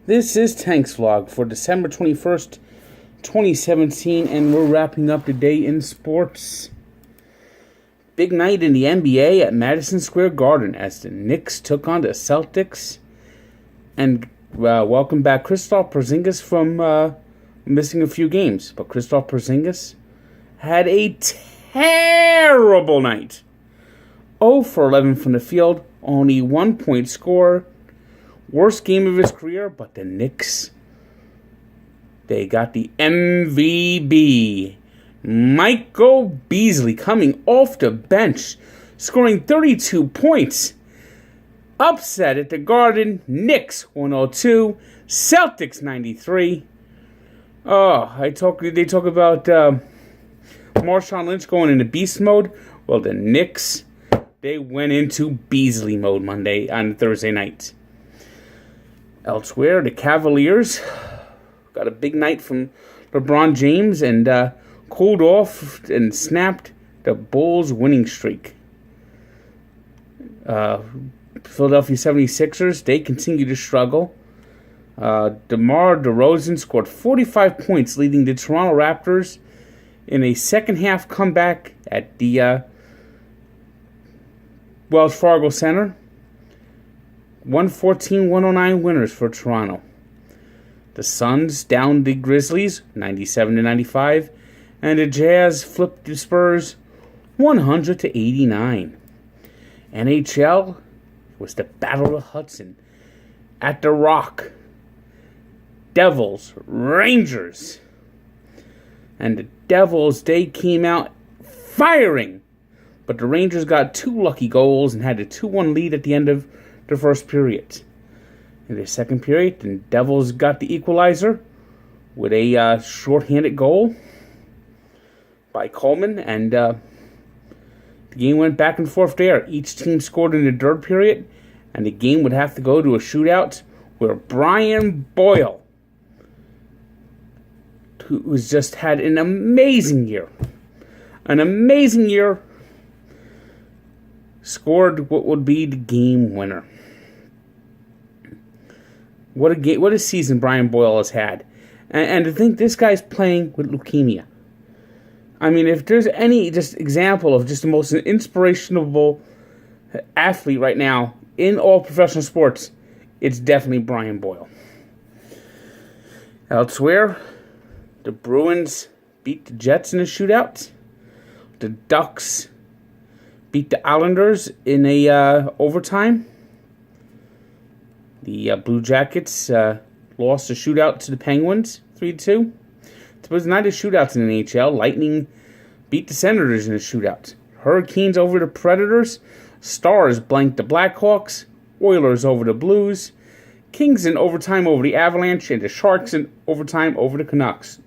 This is Tank's Vlog for December 21st, 2017, and we're wrapping up the day in sports. Big night in the NBA at Madison Square Garden as the Knicks took on the Celtics. And welcome back Kristaps Porzingis from missing a few games. But Kristaps Porzingis had a terrible night. 0 for 11 from the field, only 1 point score. Worst game of his career, but the Knicks, they got the MVP. Michael Beasley coming off the bench, scoring 32 points. Upset at the Garden, Knicks 102, Celtics 93. They talk about Marshawn Lynch going into beast mode. Well, the Knicks, they went into Beasley mode on Thursday night. Elsewhere, the Cavaliers got a big night from LeBron James and cooled off and snapped the Bulls' winning streak. Philadelphia 76ers, they continue to struggle. DeMar DeRozan scored 45 points, leading the Toronto Raptors in a second-half comeback at the Wells Fargo Center. 114-109 winners for Toronto. The Suns downed the Grizzlies 97-95, and the Jazz flipped the Spurs 100-89. NHL was the Battle of Hudson at the Rock. Devils, Rangers. And the Devils, they came out firing, but the Rangers got 2 lucky goals and had a 2-1 lead at the end of the first period. In the second period, the Devils got the equalizer with a shorthanded goal by Coleman, and the game went back and forth there. Each team scored in the third period, and the game would have to go to a shootout where Brian Boyle, who's just had an amazing year, scored what would be the game winner. What a season Brian Boyle has had. And to think this guy's playing with leukemia. I mean, if there's any just example of just the most inspirational athlete right now in all professional sports, it's definitely Brian Boyle. Elsewhere, the Bruins beat the Jets in a shootout. The Ducks beat the Islanders in a overtime. The Blue Jackets lost a shootout to the Penguins, 3-2. It was not a shootout in the NHL. Lightning beat the Senators in a shootout. Hurricanes over the Predators. Stars blanked the Blackhawks. Oilers over the Blues. Kings in overtime over the Avalanche. And the Sharks in overtime over the Canucks.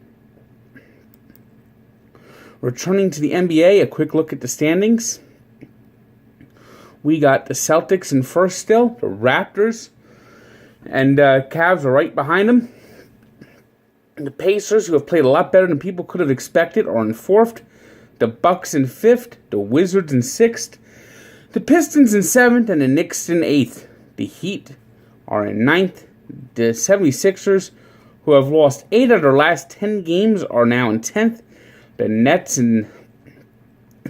Returning to the NBA, a quick look at the standings. We got the Celtics in first still. The Raptors and Cavs are right behind them. The Pacers, who have played a lot better than people could have expected, are in fourth. The Bucks in fifth. The Wizards in sixth. The Pistons in seventh, and the Knicks in eighth. The Heat are in ninth. The 76ers, who have lost 8 of their last 10 games, are now in 10th. The Nets,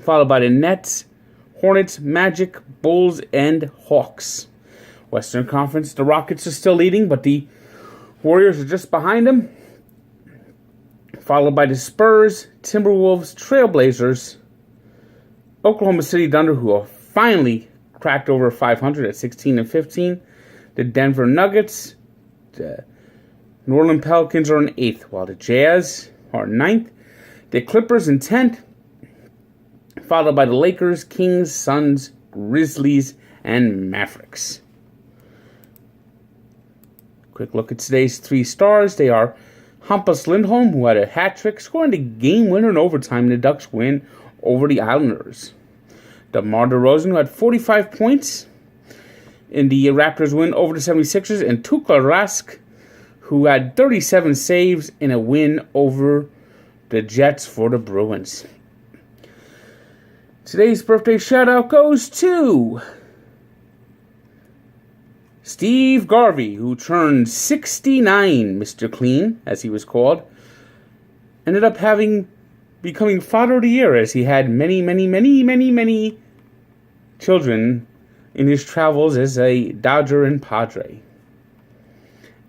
followed by the Nets, Hornets, Magic, Bulls, and Hawks. Western Conference, the Rockets are still leading, but the Warriors are just behind them. Followed by the Spurs, Timberwolves, Trailblazers, Oklahoma City Thunder, who are finally cracked over 500 at 16-15. The Denver Nuggets, the New Orleans Pelicans are in 8th, while the Jazz are 9th. The Clippers in 10th, followed by the Lakers, Kings, Suns, Grizzlies, and Mavericks. Quick look at today's 3 stars. They are Hampus Lindholm, who had a hat trick, scoring the game winner in overtime in the Ducks win over the Islanders. DeMar DeRozan, who had 45 points in the Raptors win over the 76ers, and Tuukka Rask, who had 37 saves in a win over the Jets for the Bruins. Today's birthday shout-out goes to Steve Garvey, who turned 69, Mr. Clean, as he was called, ended up becoming Father of the Year, as he had many children in his travels as a Dodger and Padre.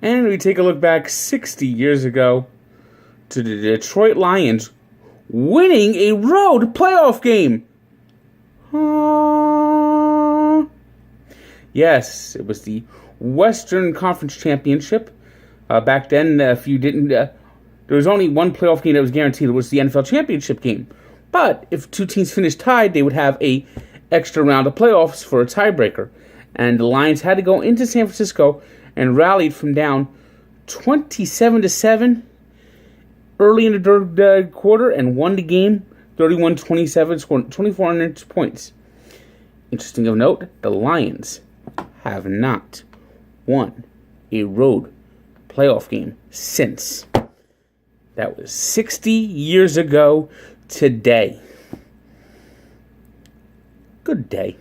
And we take a look back 60 years ago to the Detroit Lions winning a road playoff game. Yes, it was the Western Conference Championship. Back then, if you didn't, there was only one playoff game that was guaranteed. It was the NFL Championship game. But if two teams finished tied, they would have a extra round of playoffs for a tiebreaker. And the Lions had to go into San Francisco and rallied from down 27-7 early in the third quarter and won the game 31-27, scoring 24 points. Interesting of note, the Lions have not won a road playoff game since. That was 60 years ago today. Good day.